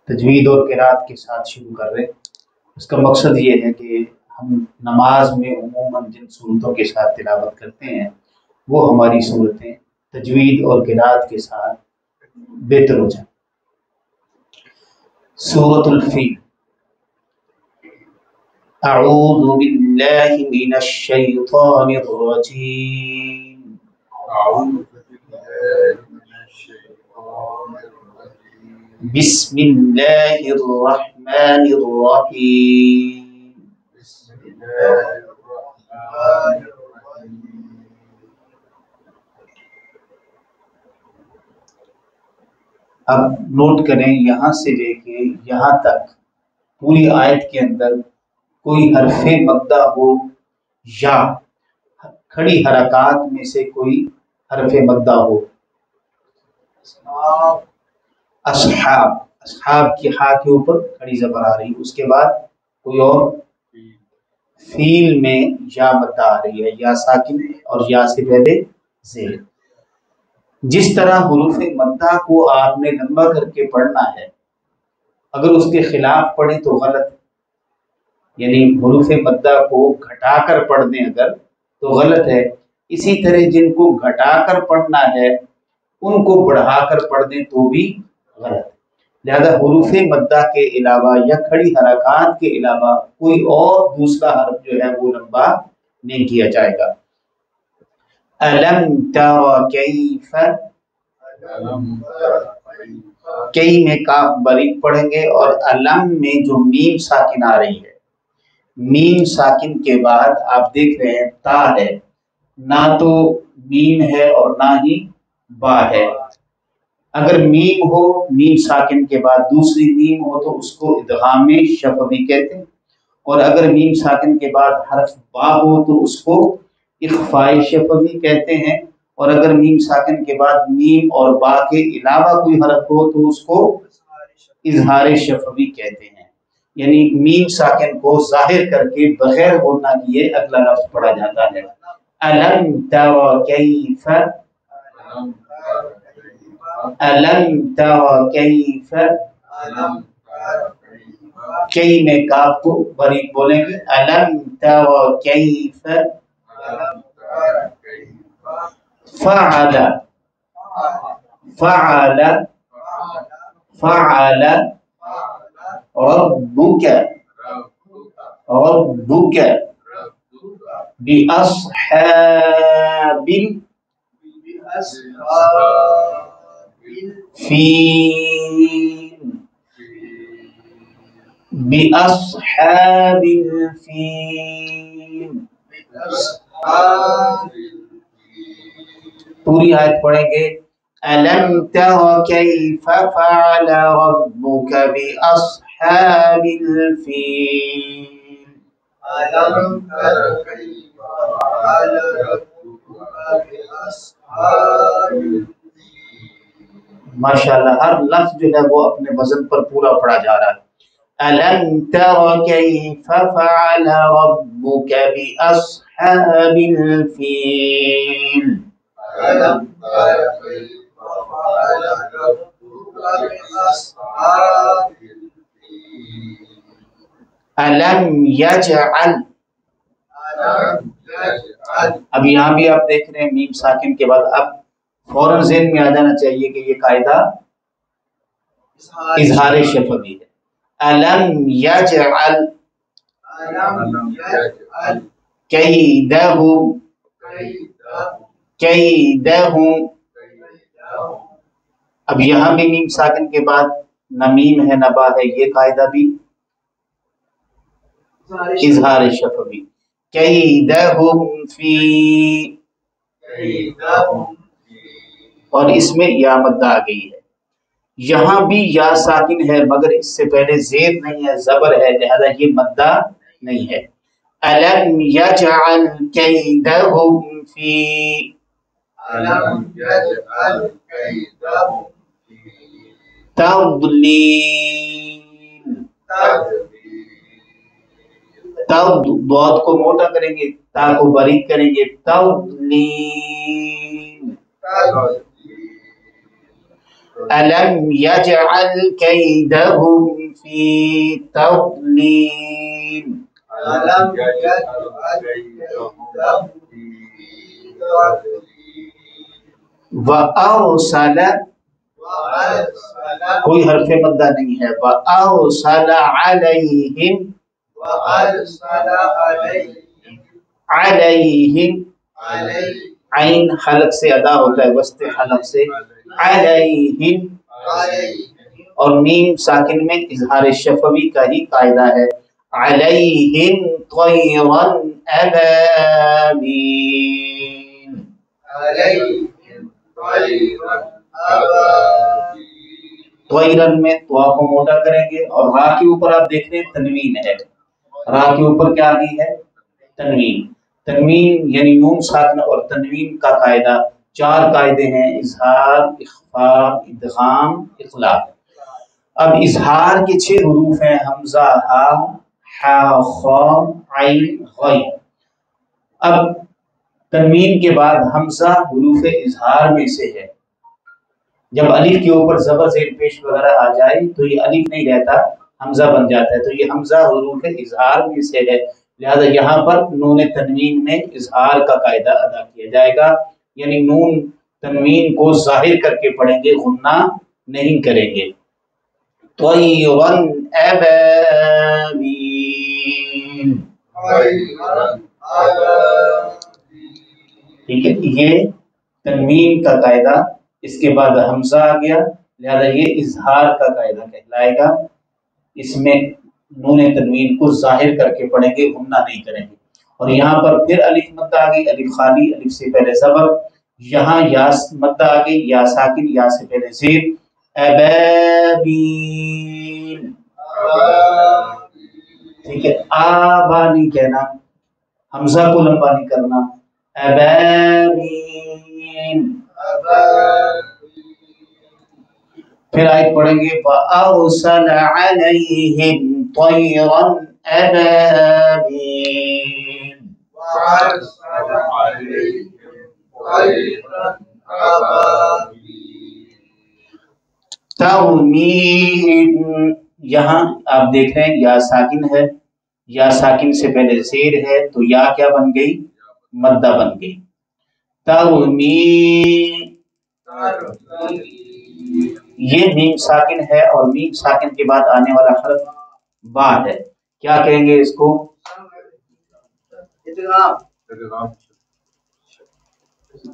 تجوید اور قرات کے ساتھ شروع کر رہے ہیں۔ اس کا مقصد یہ ہے کہ ہم نماز میں عموماً جن صورتوں کے ساتھ تلاوت کرتے ہیں وہ ہماری صورتیں تجوید اور قرات کے ساتھ بہتر ہو جائیں۔ سورۃ الفیل۔ اعوذ باللہ من الشیطان الرجیم۔ بسم اللہ الرحمن الرحیم۔ اب نوٹ کریں یہاں سے لے کے یہاں تک پوری آیت کے اندر کوئی حرف مدہ ہو یا کھڑی حرکات میں سے کوئی حرف مدہ ہو۔ اصحاب، اصحاب کی ہا کے اوپر کھڑی زبر آ رہی، اس کے بعد کوئی اور فیل میں یا مدہ آ رہی ہے، یا ساکن اور یا سے پہلے زیر۔ جس طرح حروف مدہ کو آپ نے لمبا کر کے پڑھنا ہے، اگر اس کے خلاف پڑھیں تو غلط، یعنی حروف مدہ کو گھٹا کر پڑھ دیں اگر تو غلط ہے۔ اسی طرح جن کو گھٹا کر پڑھنا ہے ان کو بڑھا کر پڑھ دیں تو بھی غلط ہے۔ لہذا حروف مدہ کے علاوہ یا کھڑی حرکات کے علاوہ کوئی اور دوسرا حرف جو ہے وہ لمبا نہیں کیا جائے گا۔ الم تر کیف، کئی میں کاف باریک پڑھیں گے، اور علم میں جو میم ساکن آ رہی ہے، میم ساکن کے بعد آپ دیکھ رہے ہیں تا ہے، نہ تو میم ہے اور نہ ہی با ہے۔ اگر میم ہو، میم ساکن کے بعد دوسری میم ہو تو اس کو ادغام شفوی کہتے ہیں، اور اگر میم ساکن کے بعد حرف با ہو تو اس کو اخفاء شفوی کہتے ہیں، اور اگر میم ساکن کے بعد میم اور با کے علاوہ کوئی حرف ہو تو اس کو اظہار شفوی کہتے ہیں۔ یعنی میم ساکن کو ظاہر کر کے بغیر غنہ کیے اگلا لفظ پڑھا جاتا ہے۔ الم تر کیف، الم تر کیف، کئی میں کاف کو باریک بولیں گے، الم تر کیف فعل، فعل، فعل ربک، ربک باصحاب الفیل، باصحاب الفیل۔ پوری آیت پڑھیں گے۔ الم تر کیف فعل ربک باصحاب الفیل، الم تر کیف فعل ربک باصحاب الفیل۔ ماشاءاللہ ہر لفظ جو ہے وہ اپنے وزن پر پورا پڑھا جا رہا ہے۔ الم تر کیف فعل ربک باصحاب الفیل، الم تر کیف فعل ربک باصحاب الفیل۔ الم یجعل، اب یہاں بھی آپ دیکھ رہے ہیں میم ساکن کے بعد اب فوراً ذہن میں آ جانا چاہیے کہ یہ قاعدہ اظہار شفوی ہے۔ الم یجعل کیدہم، کیدہم، اب یہاں بھی میم ساکن کے بعد نہ میم ہے نہ با ہے، یہ قاعدہ بھی اظہار شفوی۔ کیدہم فی، اور اس میں یا مدہ آ گئی ہے۔ یہاں بھی یا ساکن ہے مگر اس سے پہلے زیر نہیں ہے، زبر ہے، لہذا یہ مدہ نہیں ہے۔ الم یجعل کیدہم فی، الم یجعل کیدہم فی تضلیل، ضاد کو موٹا کریں گے، تا کو باریک کریں گے، تضلیل۔ ألم يجعل كيدهم في تضليل ألم يجعل كيدهم في تضليل وأرسل وأرسل کوئی حرف مدہ نہیں ہے وأرسل عليهم وأرسل عليهم عليهم عین حلق سے ادا ہوتا ہے وسط حلق سے علیہم اور میم ساکن میں اظہار شفوی کا ہی قاعدہ ہے علیہم طیرا ابابیل طیرن میں توا کو موٹا کریں گے اور را کے اوپر آپ دیکھ رہے ہیں تنوین ہے را کے اوپر کیا آ گئی ہے تنوین تنوین یعنی نون ساکن اور تنوین کا قاعدہ 4 قاعدے ہیں اظہار اخفاء ادغام اقلاب اب اظہار کے 6 حروف ہیں حمزہ ہا حا خا عین غین اب تنوین کے بعد حمزہ حروف اظہار میں سے ہے جب الف کے اوپر زبر زیر پیش وغیرہ آ جائے تو یہ الف نہیں رہتا حمزہ بن جاتا ہے تو یہ حمزہ حروف اظہار میں سے ہے لہذا یہاں پر نون تنوین میں اظہار کا قاعدہ ادا کیا جائے گا یعنی نون تنوین کو ظاہر کر کے پڑھیں گے غنہ نہیں کریں گے طیرا ابابیل ٹھیک ہے یہ تنوین کا قاعدہ اس کے بعد حمزہ آ گیا لہذا یہ اظہار کا قاعدہ کہلائے گا اس میں نون تنوین کو ظاہر کر کے پڑھیں گے غنہ نہیں کریں گے اور یہاں پر پھر الف مدہ آ گئی الف خالی الف سے پہلے زبر یہاں یا مدہ آ گئی یا ساکن یا سے پہلے زیر ابابیل ٹھیک ہے آبا نہیں کہنا حمزہ کو لمبا نہیں کرنا ابابیل پھر آیت پڑھیں گے وَأَرْسَلَ عَلَيْهِمْ طَيْرًا أَبَابِيلَ وَأَرْسَلَ عَلَيْهِمْ طَيْرًا أَبَابِيلَ تَرْمِيهِمْ یہاں آپ دیکھ رہے ہیں یا ساکن ہے یا ساکن سے پہلے زیر ہے تو یا کیا بن گئی مدہ بن گئی یہ میم ساکن ہے اور میم ساکن کے بعد آنے والا حرف با ہے کیا کہیں گے اس کو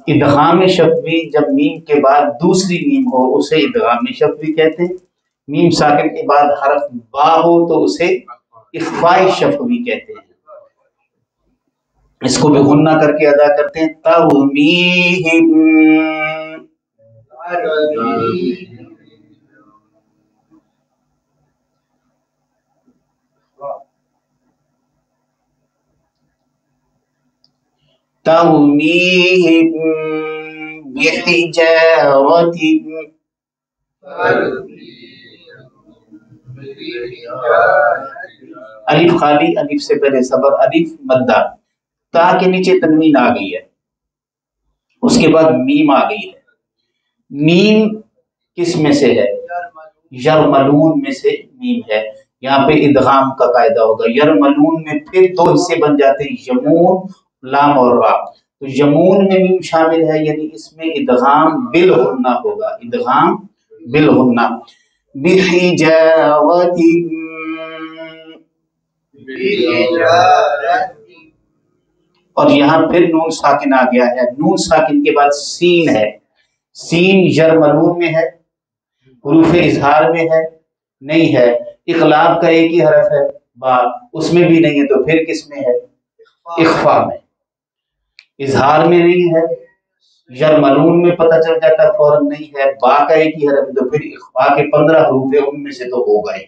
ادغام شفوی جب میم کے بعد دوسری میم ہو اسے ادغام شفوی کہتے ہیں میم ساکن کے بعد حرف با ہو تو اسے اخفاء شفوی کہتے ہیں اس کو بھی غنہ کر کے ادا کرتے ہیں ترمیہم ترمیہم بحجارۃ الف خالی الف سے پہلے صبر الف مدہ تا کے نیچے تنوین آ گئی ہے اس کے بعد میم آ گئی ہے میم کس میں سے ہے یرملون میں سے میم ہے یہاں پہ ادغام کا قاعدہ ہوگا یرملون میں پھر 2 حصے بن جاتے ہیں یمون لام اور را تو یمون میں میم شامل ہے یعنی اس میں ادغام بالغنہ ہوگا ادغام بالغنہ بحجارۃ اور یہاں پھر نون ساکن آ گیا ہے نون ساکن کے بعد سین ہے سین یرملون میں ہے حروف اظہار میں ہے نہیں ہے اقلاب کا ایک ہی حرف ہے با اس میں بھی نہیں ہے تو پھر کس میں ہے اخفاء میں اظہار میں نہیں ہے یرملون میں پتہ چل جاتا فوراً نہیں ہے با کا ایک ہی حرف ہے تو پھر اخفاء کے 15 حروف ہیں ان میں سے تو ہوگا ہی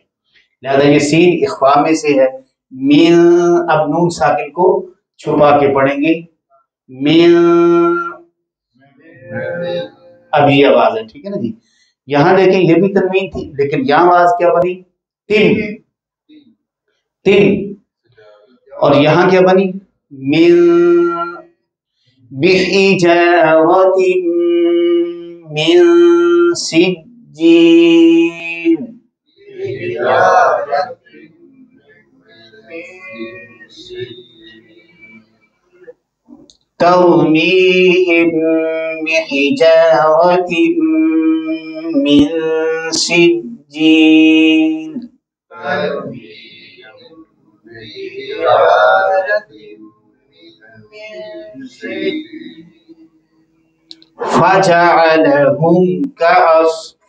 لہذا یہ سین اخفاء میں سے ہے من اب نون ساکن کو چھپا کے پڑھیں گے من اب یہ آواز ہے ٹھیک ہے نا جی یہاں دیکھیں یہ بھی تنوین تھی لیکن یہاں آواز کیا بنی تن تن اور یہاں کیا بنی من بحجارۃ من سجين بحجارة من ترميهم بحجارة من سجين ترميهم بحجارة من سجيل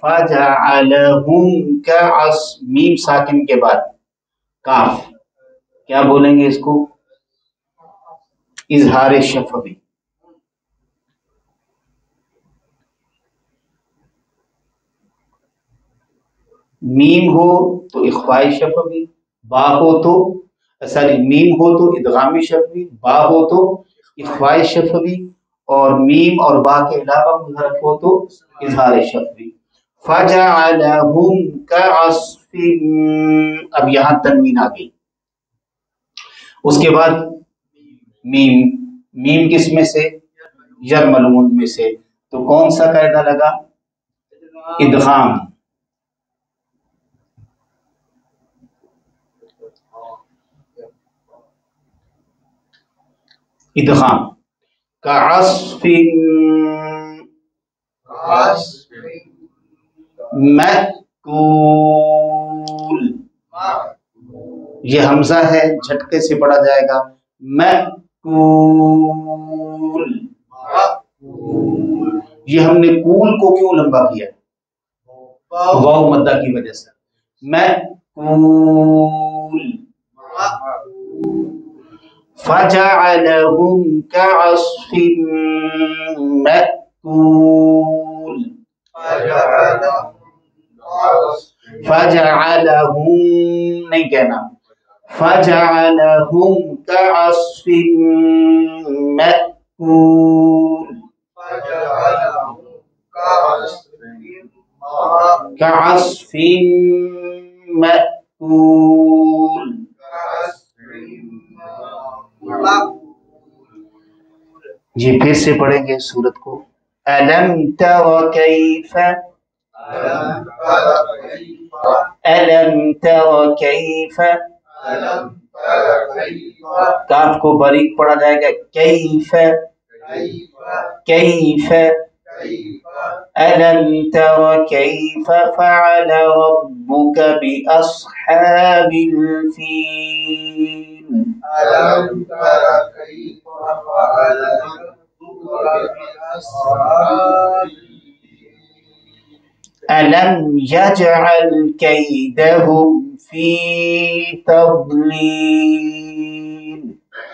فجعلهم كعصف میم ساکن کے بعد کاف کیا بولیں گے اس کو اظہار شفوی میم ہو تو اخفاء شفوی با ہو تو میم ہو تو ادغام شفوی با ہو تو اخفاء شفوی اور میم اور با کے علاوہ کوئی حرف ہو تو اظہار شفوی فجعلهم كعصف اب یہاں تنوین آ گئی اس کے بعد میم کس میں سے یرملون میں سے تو کون سا قاعدہ لگا ادغام ادغام کعصف مأکول یہ حمزہ ہے جھٹکے سے پڑھا جائے گا مأکول یہ ہم نے کول کو کیوں لمبا کیا واو مدہ کی وجہ سے مأکول فجعلهم كعصف مأكول فجعلهم نہیں کہنا فجعلهم كعصف مأكول كعصف مأكول جی پھر سے پڑھیں گے سورت کو ألم تر كيف ألم تر كيف کاف کو باریک پڑھا جائے گا کیف کیف ألم تر كيف فعل ربك بأصحاب الفيل ألم تر كيف فعل ربك بأصحاب ألم يجعل كيدهم في تضليل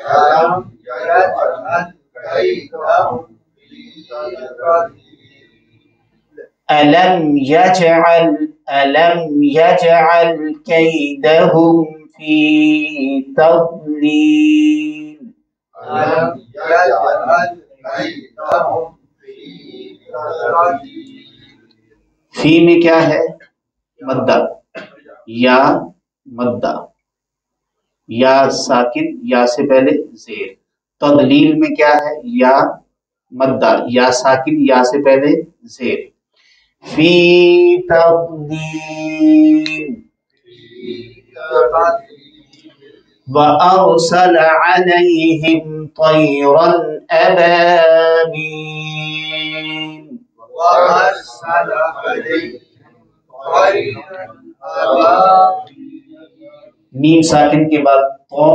ألم يجعل كيدهم في تضليل ألم يجعل كيدهم في تضليل ألم يجعل كيدهم في تضليل فی میں کیا ہے مدہ یا مدہ یا ساکن یا سے پہلے زیر تضلیل میں کیا ہے یا مدہ یا ساکن یا سے پہلے زیر فی تضلیل وَأَرْسَلَ عَلَيْهِمْ طَيْرًا أَبَابِيلَ وأرسل عليهم طيرا أبابيل میم ساکن کے بعد تو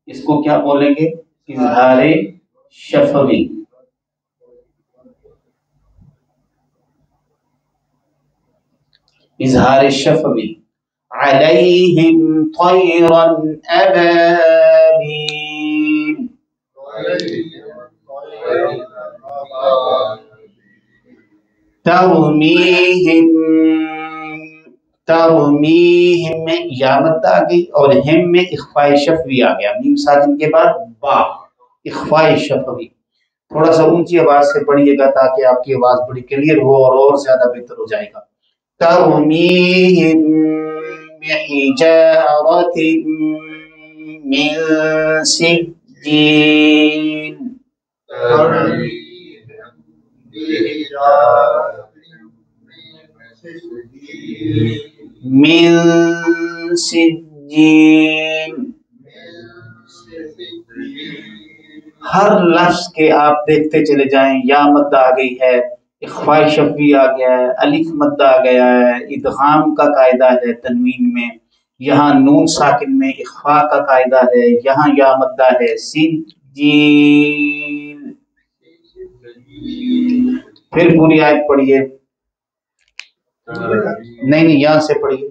اس کو کیا بولیں گے اظہار شفوی اظہار شفوی علیہم طیرا ابابیل ترمیہم میں یامت آ گئی اور ہم میں اخفاء شفوی آ گیا میم ساکن کے بعد با اخفاء شفوی تھوڑا سا اونچی آواز سے پڑھیے گا تاکہ آپ کی آواز بڑی کلیئر ہو اور زیادہ بہتر ہو جائے گا ترمیہم بحجارۃ من سجیل من سجین. ہر لفظ کے آپ دیکھتے چلے جائیں یا مد آ گئی ہے، اخفاء شفوی آ گیا ہے، الف مد آ گیا ہے، ادغام کا قاعدہ ہے تنوین میں، یہاں نون ساکن میں اخفاء کا قاعدہ ہے، یہاں یا مدہ ہے. سجین. پھر پوری آیت پڑھیے. نہیں یہاں سے پڑھیے.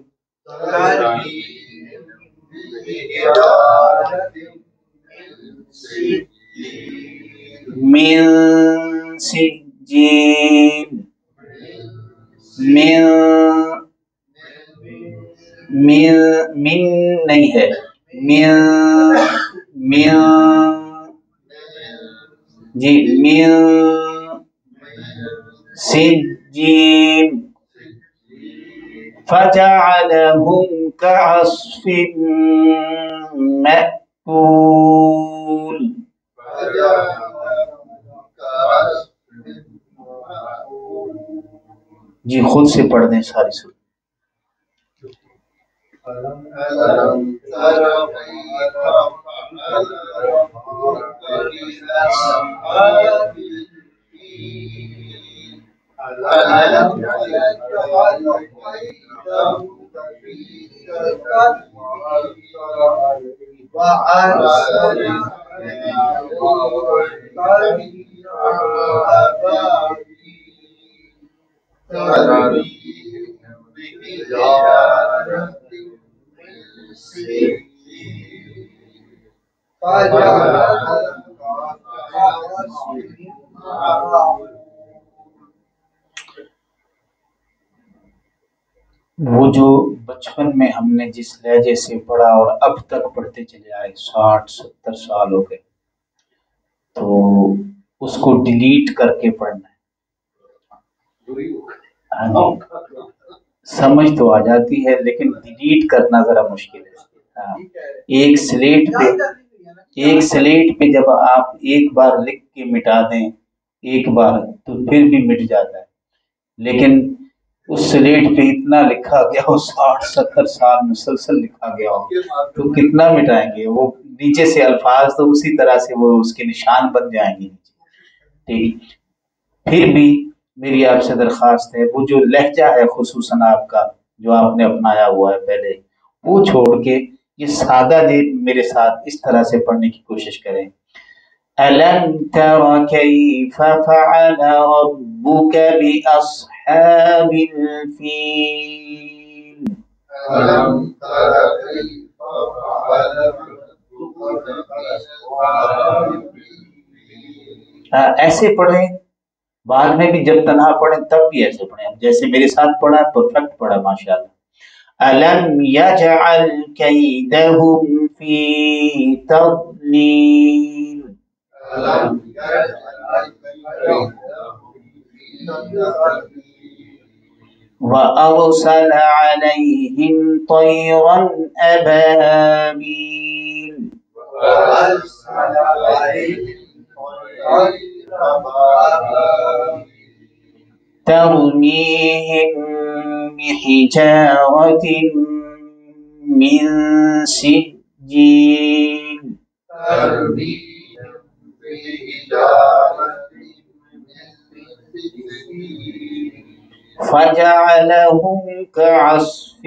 من سجین. من نہیں ہے، من جی من سجین. فجعلهم كعصف مأكول. جی خود سے پڑھ دیں ساری سورت. وہ جو بچپن میں ہم نے جس لہجے سے پڑھا اور اب تک پڑھتے چلے آئے 60-70 سال ہو گئے، تو اس کو ڈیلیٹ کر کے پڑھنا ہے. ہاں جی سمجھ تو آ جاتی ہے لیکن ڈیلیٹ کرنا ذرا مشکل ہے. ایک سلیٹ پہ جب آپ ایک بار لکھ کے مٹا دیں ایک بار تو پھر بھی مٹ جاتا ہے، لیکن اس سلیٹ پہ اتنا لکھا گیا ہو 60-70 سال مسلسل لکھا گیا ہو تو کتنا مٹائیں گے. وہ نیچے سے الفاظ تو اسی طرح سے وہ اس کے نشان بن جائیں گے. ٹھیک پھر بھی میری آپ سے درخواست ہے وہ جو لہجہ ہے خصوصاً آپ کا جو آپ نے اپنایا ہوا ہے پہلے وہ چھوڑ کے یہ سادہ دے میرے ساتھ اس طرح سے پڑھنے کی کوشش کریں. أَلَمْ تَرَ كَيْفَ فَعَلَ رَبُّكَ بِأَصْحَابِ الْفِيلِ. أَلَمْ تَرَ كَيْفَ فَعَلَ رَبُّكَ بِأَصْحَابِ الْفِيلِ. ایسے پڑھیں، بعد میں بھی جب تنہا پڑھیں تب بھی ایسے پڑھیں. جیسے میرے ساتھ پڑھا پرفیکٹ پڑھا ماشاءاللہ. أَلَمْ يَجْعَلْ كَيْدَهُمْ فِي تَضْلِيلٍ. وَأَرْسَلَ عَلَيْهِمْ طَيْرًا أَبَابِيلَ. تَرْمِيهِمْ بِحِجَارَةٍ مِّن سِجِّيلٍ. فَجَعَلَهُمْ كَعَصْفٍ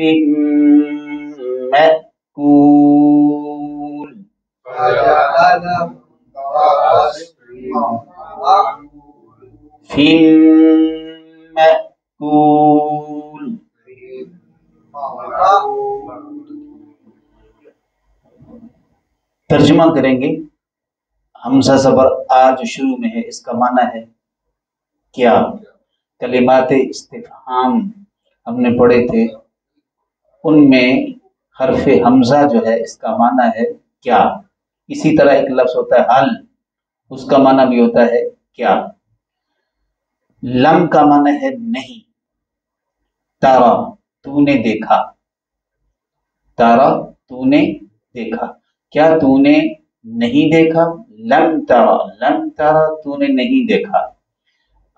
مَأْكُولٍ. مأكول. ترجمہ کریں گے. حمزہ زبر آج شروع میں ہے، اس کا معنی ہے کیا. کلمات استفہام ہم نے پڑھے تھے، ان میں حرف حمزہ جو ہے اس کا معنی ہے کیا. اسی طرح ایک لفظ ہوتا ہے حل، اس کا معنی بھی ہوتا ہے کیا. لم کا معنی ہے نہیں. تارا تو نے دیکھا، تارا تو نے دیکھا. کیا تو نے نہیں دیکھا. لم تارا، لم تارا تو نے نہیں دیکھا.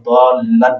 ضالًا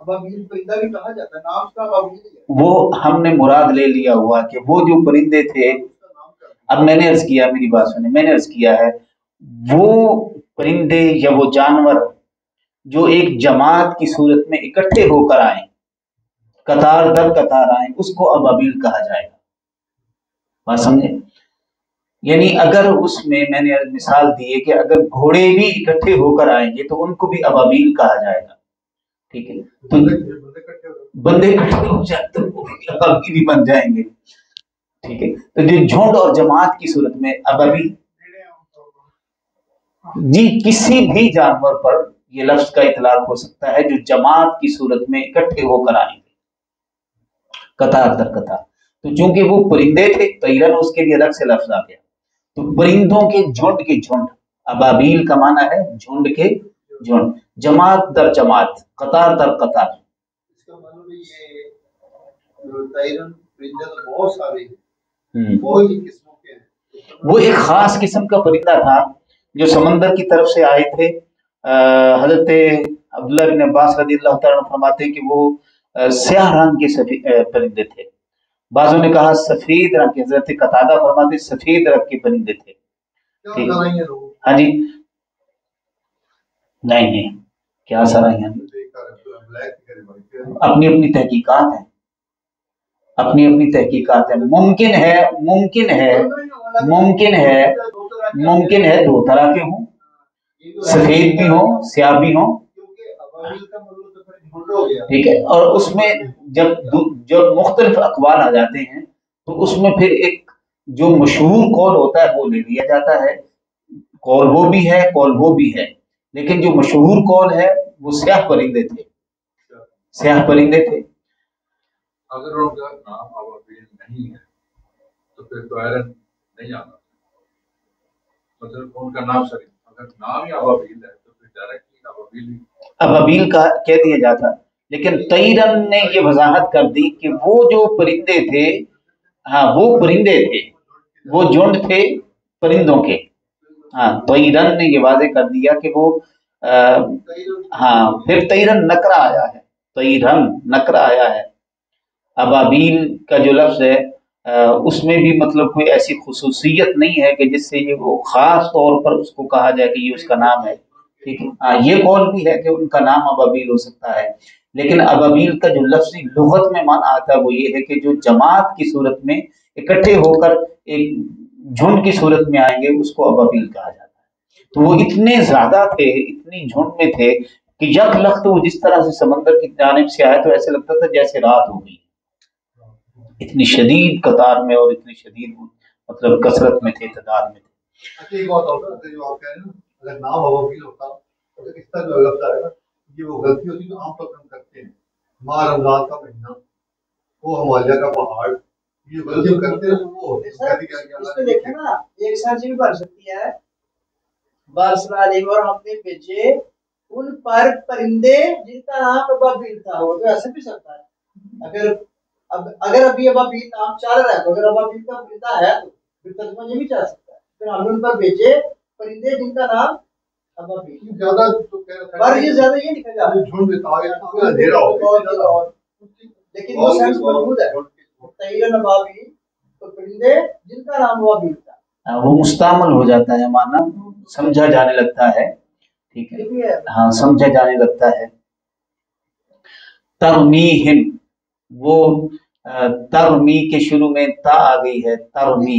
ابابیل پرندہ بھی کہا جاتا ہے، نام اس کا ابابیل ہے، وہ ہم نے مراد لے لیا ہوا کہ وہ جو پرندے تھے، اس کا نام کیا ہے؟ اب میں نے عرض کیا، میری بات سنیں، میں نے عرض کیا ہے وہ پرندے یا وہ جانور جو ایک جماعت کی صورت میں اکٹھے ہو کر آئیں، قطار در قطار آئیں، اس کو ابابیل کہا جائے گا. بات سمجھے؟ یعنی اگر اس میں نے مثال دی ہے کہ اگر گھوڑے بھی اکٹھے ہو کر آئیں گے تو ان کو بھی ابابیل کہا جائے گا. ٹھیک ہے، تو بندے اکٹھے ہو جائیں تو وہ بھی ابابیل ہی بن جائیں گے. ٹھیک ہے، تو جو جھنڈ اور جماعت کی صورت میں ابابیل، جی کسی بھی جانور پر یہ لفظ کا اطلاق ہو سکتا ہے جو جماعت کی صورت میں اکٹھے ہو کر آئیں گے قطار در قطار. تو چونکہ وہ پرندے تھے طیرن اس کے لیے الگ سے لفظ آ گیا. تو پرندوں کے جھنڈ ابابیل کا معنی ہے جھنڈ کے جھنڈ، جماعت در جماعت، قطار در قطار. اس کا مطلب یہ جو طیرن پرندے تو بہت سارے ہیں، بہت ہی قسموں کے ہیں. وہ ایک خاص قسم کا پرندہ تھا جو سمندر کی طرف سے آئے تھے. حضرت عبداللہ بن عباس رضی اللہ تعالیٰ فرماتے ہیں کہ وہ سیاہ رنگ کے پرندے تھے. بعضوں نے کہا سفید رنگ کے، حضرت قتادہ فرماتے سفید رنگ کے پرندے تھے. ہاں جی، نہیں کیا سرائیاں، اپنی اپنی تحقیقات ہیں، اپنی اپنی تحقیقات ہیں. ممکن ہے دو طرح کے ہوں، سفید بھی ہوں سیاہ بھی ہوں. ٹھیک ہے، اور اس میں جب مختلف اقوال آ جاتے ہیں تو اس میں پھر ایک جو مشہور قول ہوتا ہے وہ لے لیا جاتا ہے. قول وہ بھی ہے، قول وہ بھی ہے، لیکن جو مشہور قول ہے وہ سیاہ پرندے تھے، سیاہ پرندے تھے. اگر ان کا نام ابابیل نہیں ہے تو پھر طائرن نہیں آنا، مطلب ان کا نام صحیح، اگر نام ہی ابابیل ہے تو پھر ڈائریکٹلی ابابیل کا کہہ دیا جاتا. لیکن طیرن نے یہ وضاحت کر دی کہ وہ جو پرندے تھے، ہاں وہ پرندے تھے، وہ جھنڈ تھے پرندوں کے. ہاں طیرن نے یہ واضح کر دیا کہ وہ ہاں پھر طیرن نکرا آیا ہے، طیرن نکرا آیا ہے. ابابیل کا جو لفظ ہے اس میں بھی مطلب کوئی ایسی خصوصیت نہیں ہے کہ جس سے یہ وہ خاص طور پر اس کو کہا جائے کہ یہ اس کا نام ہے. ٹھیک ہے، ہاں یہ قول بھی ہے کہ ان کا نام ابابیل ہو سکتا ہے، لیکن ابابیل کا جو لفظی لغت میں معنی آتا ہے وہ یہ ہے کہ جو جماعت کی صورت میں اکٹھے ہو کر ایک جھنڈ کی صورت میں آئیں گے اس کو ابابیل کہا جاتا ہے. تو وہ اتنے زیادہ تھے، اتنی جھنڈ میں تھے کہ یک لخت وہ جس طرح سے سمندر کی جانب سے آئے تو ایسے لگتا تھا جیسے رات ہو گئی. اتنی شدید قطار میں اور اتنی شدید مطلب کثرت میں تھے، تعداد میں تھے. اچھا ایک بات ہوتا ہے جو آپ کہہ رہے ہیں اگر نام ابابیل ہوتا تو اس طرح جو لفظ آئے گا یہ وہ غلطی ہوتی ہے جو عام طور پر ہم کرتے ہیں. ماہ رمضان کا مہینہ، وہ ہمالیہ کا پہاڑ، یہ غلطی ہم کرتے ہیں. وہ اس میں دیکھیں نا ایک ساتھ بھی بن سکتی ہے بارسلالے اور ہم نے بھیجے ان پر پرندے جن کا نام ابابیل تھا، وہ تو ایسے بھی سکتا ہے. اگر ابھی ابابیل نام چل رہا ہے تو اگر ابابیل کا پرندہ ہے تو پھر ترجمہ یہ بھی چل سکتا ہے پھر ہم نے ان پر بھیجے پرندے جن کا نام ابابیل. زیادہ پر یہ زیادہ یہ لکھا جاتا ہے جھنڈ میں تھا اندھیرا ہو گیا، لیکن وہ سینس موجود ہے طیرن ابابیل تو پرندے جن کا نام ابابیل تھا، وہ مستعمل ہو جاتا ہے، معنی سمجھا جانے لگتا ہے. ٹھیک ہے، ہاں سمجھا جانے لگتا ہے. ترمیہم، وہ ترمی کے شروع میں تا آ گئی ہے، ترمی،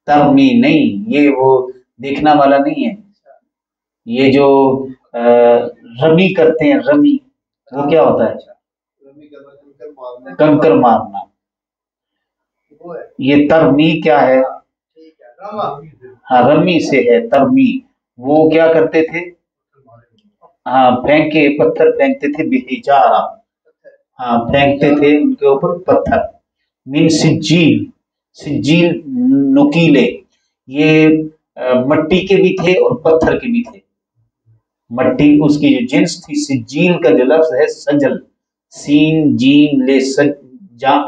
ترمی نہیں، یہ وہ دیکھنا والا نہیں ہے. یہ جو رمی کرتے ہیں، رمی وہ کیا ہوتا ہے؟ کنکر مارنا. یہ ترمی کیا ہے؟ ہاں رمی سے ہے ترمی. وہ کیا کرتے تھے؟ ہاں پھینکے، پتھر پھینکتے تھے، بحجارہ، ہاں پھینکتے تھے ان کے اوپر پتھر. من سجیل، سجیل نکیلے، یہ مٹی کے بھی تھے اور پتھر کے بھی تھے. مٹی اس کی جو جنس تھی، سجیل کا جو لفظ ہے سجل، سین جیم لے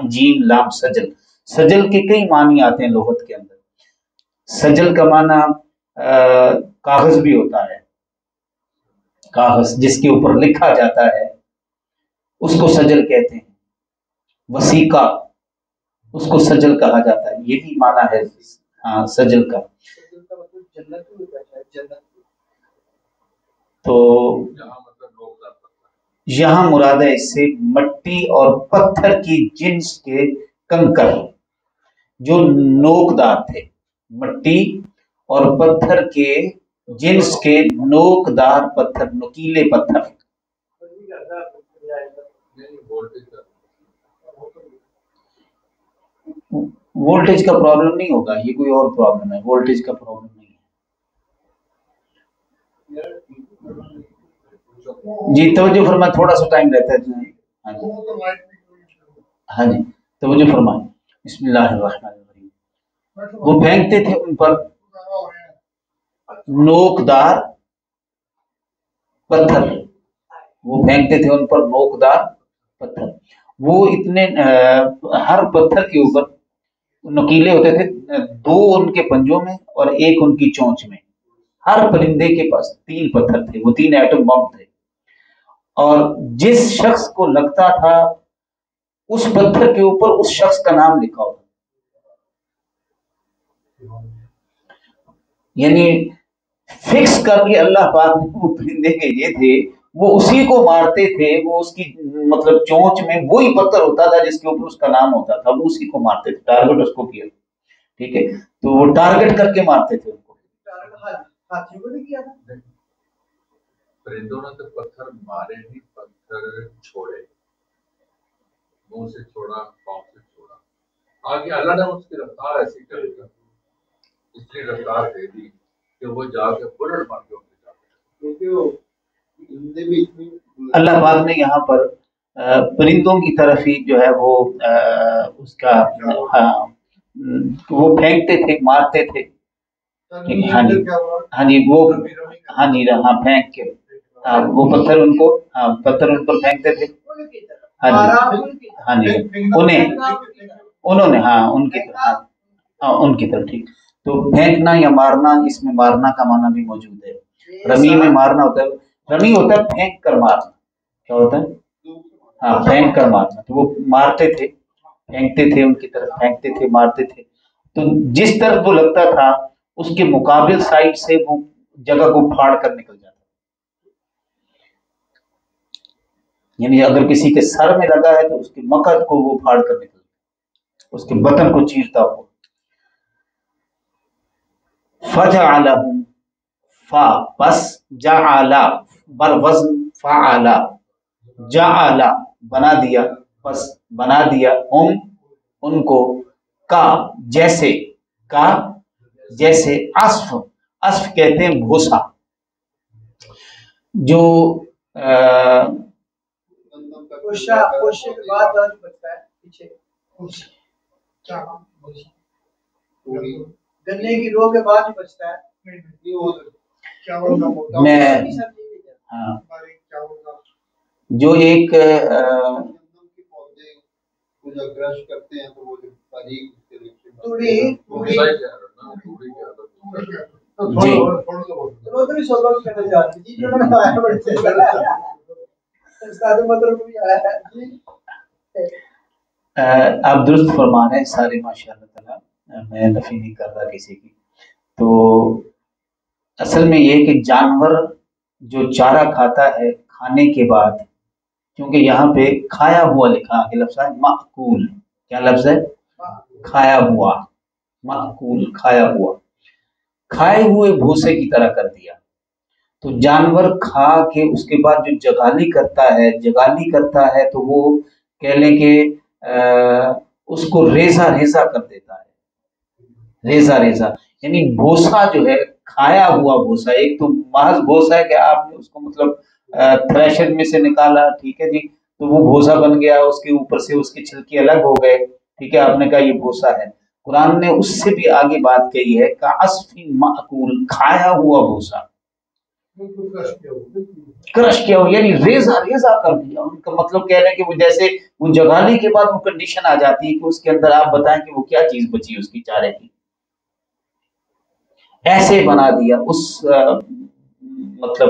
جیم لام سجل. سجل کے کئی معنی آتے ہیں لغت کے اندر. سجل کا معنی کاغذ بھی ہوتا ہے، کاغذ جس کے اوپر لکھا جاتا ہے. اس کو سجل کہتے ہیں، وسیقہ اس کو سجل کہا جاتا ہے، یہ بھی معنی ہے ہاں سجل کا۔ تو یہاں مراد ہے اس سے مٹی اور پتھر کی جنس کے کنکر جو نوکدار تھے، مٹی اور پتھر کے جنس کے نوکدار پتھر، نکیلے پتھر۔ وولٹیج کا پرابلم نہیں ہوگا، یہ کوئی اور پرابلم ہے، وولٹیج کا پرابلم نہیں ہے۔ جی توجہ فرمائیں، تھوڑا سا ٹائم رہتا ہے۔ ہاں جی توجہ فرمائیں، بسم اللہ الرحمن الرحیم۔ وہ پھینکتے تھے ان پر نوکدار پتھر، وہ پھینکتے تھے ان پر نوکدار پتھر، وہ اتنے ہر پتھر کے اوپر نکیلے ہوتے تھے، دو ان کے پنجوں میں اور ایک ان کی چونچ میں۔ ہر پرندے کے پاس 3 پتھر تھے، وہ 3 ایٹم بم تھے، اور جس شخص کو لگتا تھا اس پتھر کے اوپر اس شخص کا نام لکھا ہوتا، یعنی فکس کر کے اللہ پاک نے وہ پرندے کے یہ تھے، وہ اسی کو مارتے تھے، وہ اس کی مطلب چونچ میں وہی پتھر ہوتا تھا جس کے اوپر اس کا نام ہوتا تھا، وہ اسی کو مارتے تھے، ٹارگٹ اس کو کیا، ٹھیک ہے، تو وہ ٹارگٹ کر کے مارتے تھے ان کو۔ پرندوں نے تو پتھر مارے نہیں، پتھر چھوڑے، منہ سے چھوڑا، پاؤں سے چھوڑا، آگے اللہ نے اس کی رفتار ایسی کر دی، اس کی رفتار دے دی کہ وہ جا کے بلٹ مار کے اللہ پاک نے یہاں پر پرندوں کی طرف ہی جو ہے وہ اس کا وہ پھینکتے تھے، مارتے تھے، ہاں جی ہاں جی وہ ہاں جی ہاں پھینک کے وہ پتھر ان کو پتھر ان پر پھینکتے تھے، ہاں جی ہاں جی انہوں نے ہاں ان کی طرف، ان کی طرف، ٹھیک۔ تو پھینکنا یا مارنا، اس میں مارنا کا معنی بھی موجود ہے، رمی میں مارنا ہوتا ہے، رمی ہوتا ہے پھینک کر مارنا، کیا ہوتا ہے ہاں پھینک کر مارنا، تو وہ مارتے تھے، پھینکتے تھے ان کی طرف، پھینکتے تھے، مارتے تھے، تو جس طرف وہ لگتا تھا اس کے مقابل سائڈ سے وہ جگہ کو پھاڑ کر نکل جاتا، یعنی اگر کسی کے سر میں لگا ہے تو اس کے مقد کو وہ پھاڑ کر نکل جاتا، اس کے بطن کو چیرتا ہو۔ فَجَعَلَهُمْ فا بس جعلا بر وزن فعلا، جعلا بنا دیا، بس بنا دیا، ان کو کا جیسے، کا جیسے، عصف، عصف کہتے ہیں بھوسا، جو گنے کی رو کے بعد بچتا ہے، میں ہاں جو ایک کرتے ہیں تو وہ آپ درست فرما رہے ہیں سارے، ماشاء اللہ تعالیٰ، میں نفی نہیں کر رہا کسی کی۔ تو اصل میں یہ کہ جانور جو چارہ کھاتا ہے، کھانے کے بعد، کیونکہ یہاں پہ کھایا ہوا لکھا ہے، لفظ ہے مأکول، کیا لفظ ہے؟ کھایا ہوا، مأکول کھایا ہوا، کھائے ہوئے بھوسے کی طرح کر دیا، تو جانور کھا کے اس کے بعد جو جگالی کرتا ہے تو وہ کہہ لیں کہ اس کو ریزہ ریزہ کر دیتا ہے، ریزہ ریزہ، یعنی بھوسا جو ہے کھایا ہوا بھوسا، ایک تو محض بھوسا ہے کہ آپ نے اس کو مطلب تھریشر میں سے نکالا، ٹھیک ہے جی، تو وہ بھوسا بن گیا، اس کے اوپر سے اس کے چھلکے الگ ہو گئے، ٹھیک ہے، آپ نے کہا یہ بھوسا ہے۔ قرآن نے اس سے بھی آگے بات کہی ہے، کعصف مأکول، کھایا ہوا بھوسا، کرش کیا ہو، یعنی ریزہ ریزہ کر دیا، ان کا مطلب کہہ رہے ہیں کہ وہ جیسے وہ جگالی کے بعد وہ کنڈیشن آ جاتی ہے کہ اس کے اندر آپ بتائیں کہ وہ کیا چیز بچی اس کی چارے کی، ایسے بنا دیا، اس مطلب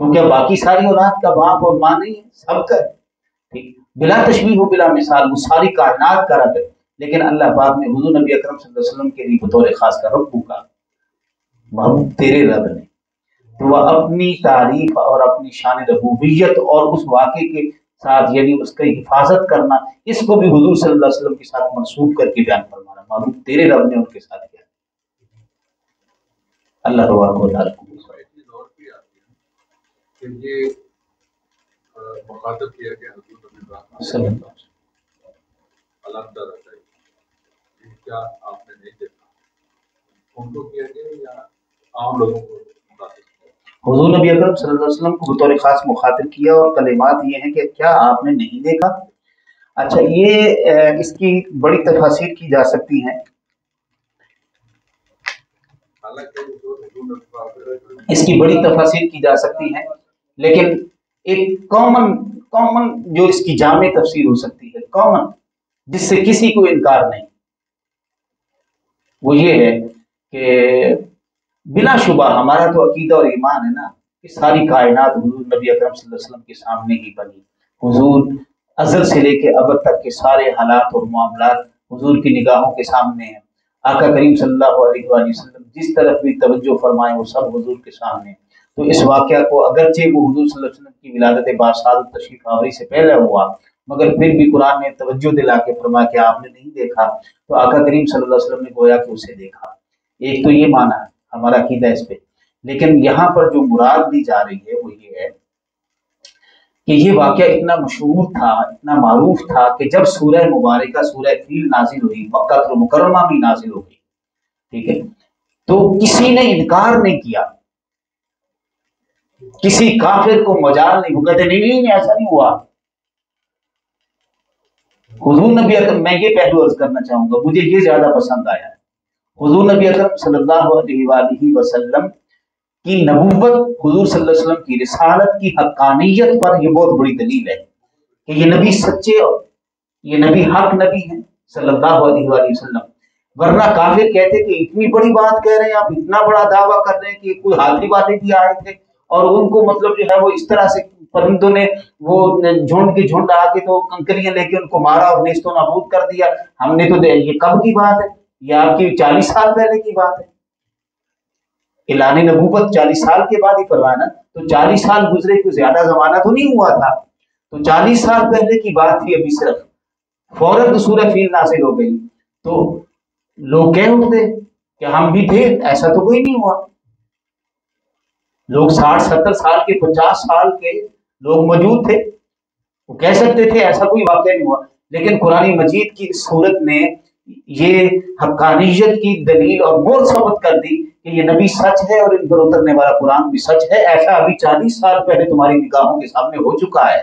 تو کیا باقی ساری اولاد کا باپ اور ماں نہیں ہے؟ سب کا ہے، ٹھیک، بلا تشبیہ و بلا مثال، وہ ساری کائنات کا رب ہے، لیکن اللہ پاک نے حضور نبی اکرم صلی اللہ علیہ وسلم کے لیے بطور خاص کا رب کا محبوب تیرے رب نے، تو وہ اپنی تعریف اور اپنی شان ربوبیت اور اس واقعے کے ساتھ، یعنی اس کی حفاظت کرنا، اس کو بھی حضور صلی اللہ علیہ وسلم کے ساتھ منسوب کر کے بیان فرمانا، محبوب تیرے رب نے ان کے ساتھ کیا۔ اللہ تبارک و تعالیٰ کو ایک چیز اور بھی آتی ہے کہ یہ مخاطب کیا گیا حضور نبی ابراہیم صلی اللہ علیہ وسلم۔ علامدہ رہتا ہے کہ کیا آپ نے نہیں دیکھا، ان کو کیا گیا یا عام لوگوں کو مخاطب کیا؟ حضور نبی اکرم صلی اللہ علیہ وسلم کو بطور خاص مخاطب کیا، اور کلمات یہ ہیں کہ کیا آپ نے نہیں دیکھا۔ اچھا، یہ اس کی بڑی تفاسیر کی جا سکتی ہیں، حالانکہ حضور نبی ابراہیم اس کی بڑی تفاسیر کی جا سکتی ہیں، لیکن ایک کامن جو اس کی جامع تفسیر ہو سکتی ہے، کامن، جس سے کسی کو انکار نہیں، وہ یہ ہے کہ بلا شبہ ہمارا تو عقیدہ اور ایمان ہے نا کہ ساری کائنات حضور نبی اکرم صلی اللہ علیہ وسلم کے سامنے ہی بنی، حضور ازل سے لے کے ابد تک کے سارے حالات اور معاملات حضور کی نگاہوں کے سامنے ہیں، آقا کریم صلی اللہ علیہ وآلہ وسلم جس طرف بھی توجہ فرمائیں وہ سب حضور کے سامنے ہیں۔ تو اس واقعہ کو اگرچہ وہ حضور صلی اللہ علیہ وسلم کی ولادت باسعادت تشریف آوری سے پہلے ہوا، مگر پھر بھی قرآن نے توجہ دلا کے فرمایا کہ آپ نے نہیں دیکھا، تو آقا کریم صلی اللہ علیہ وسلم نے گویا کہ اسے دیکھا۔ ایک تو یہ معنی ہے ہمارا عقیدہ اس پہ، لیکن یہاں پر جو مراد دی جا رہی ہے وہ یہ ہے کہ یہ واقعہ اتنا مشہور تھا، اتنا معروف تھا کہ جب سورہ مبارکہ سورہ فیل نازل ہوئی، مکہ المکرمہ بھی نازل ہو گئی، ٹھیک ہے، تو کسی نے انکار نہیں کیا، کسی کافر کو مجال نہیں، وہ کہتے نہیں ایسا نہیں ہوا۔ حضور نبی اکرم، میں یہ پہلو عرض کرنا چاہوں گا، مجھے یہ زیادہ پسند آیا ہے، حضور نبی اکرم صلی اللہ علیہ وآلہ وسلم کی نبوت، حضور صلی اللہ علیہ وسلم کی رسالت کی حقانیت پر یہ بہت بڑی دلیل ہے کہ یہ نبی سچے اور یہ نبی حق نبی ہیں صلی اللہ علیہ وآلہ وسلم، ورنہ کافر کہتے کہ اتنی بڑی بات کہہ رہے ہیں آپ، اتنا بڑا دعویٰ کر رہے ہیں کہ کوئی حاضری باتیں بھی آئے تھے، اور ان کو مطلب جو ہے وہ اس طرح سے پرندوں نے وہ جھنڈ کے جھنڈ آ کے تو کنکریاں لے کے ان کو مارا اور نیست و نابود کر دیا، ہم نے تو یہ کب کی بات ہے، یہ آپ کی 40 سال پہلے کی بات ہے، اعلان نبوت 40 سال کے بعد ہی فرمایا نا، تو 40 سال گزرے، کوئی زیادہ زمانہ تو نہیں ہوا تھا، تو 40 سال پہلے کی بات تھی ابھی صرف، فوراً تو سورہ فیل نازل ہو گئی، تو لوگ کہہ اٹھتے کہ ہم بھی تھے، ایسا تو کوئی نہیں ہوا، لوگ 60-70 سال کے 50 سال کے لوگ موجود تھے، وہ کہہ سکتے تھے ایسا کوئی واقعہ نہیں ہوا، لیکن قرآن مجید کی اس صورت نے یہ حقانیت کی دلیل اور مور ثابت کر دی کہ یہ نبی سچ ہے اور ان پر اترنے والا قرآن بھی سچ ہے، ایسا ابھی 40 سال پہلے تمہاری نگاہوں کے سامنے ہو چکا ہے،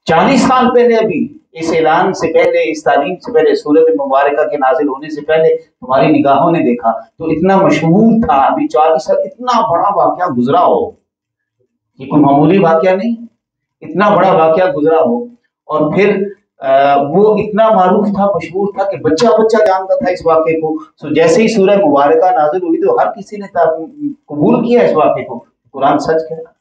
40 سال پہلے، ابھی اس اعلان سے پہلے، اس تعلیم سے پہلے، سورت مبارکہ کے نازل ہونے سے پہلے تمہاری نگاہوں نے دیکھا، تو اتنا مشہور تھا، ابھی 40 سال اتنا بڑا واقعہ گزرا ہو، یہ کوئی معمولی واقعہ نہیں، اتنا بڑا واقعہ گزرا ہو، اور پھر وہ اتنا معروف تھا، مشہور تھا کہ بچہ بچہ جانتا تھا اس واقعے کو، تو جیسے ہی سورہ مبارکہ نازل ہوئی تو ہر کسی نے قبول کیا اس واقعے کو، قرآن سچ کہہ رہا،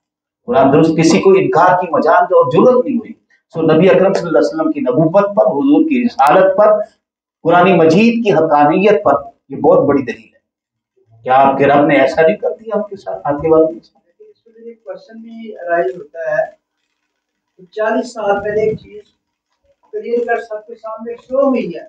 قرآن درست، کسی کو انکار کی مجال اور ضرورت نہیں ہوئی، سو نبی اکرم صلی اللہ علیہ وسلم کی نبوت پر، حضور کی رسالت پر، قرآن مجید کی حقانیت پر یہ بہت بڑی دلیل ہے۔ کیا آپ کے رب نے ایسا نہیں کر دیا آپ کے ساتھ، آپ کے والوں کے ساتھ؟ اس میں ایک کوشچن بھی رائز ہوتا ہے، 40 سال پہلے ایک چیز کلیئر کر سب کے سامنے شو ہوئی ہے،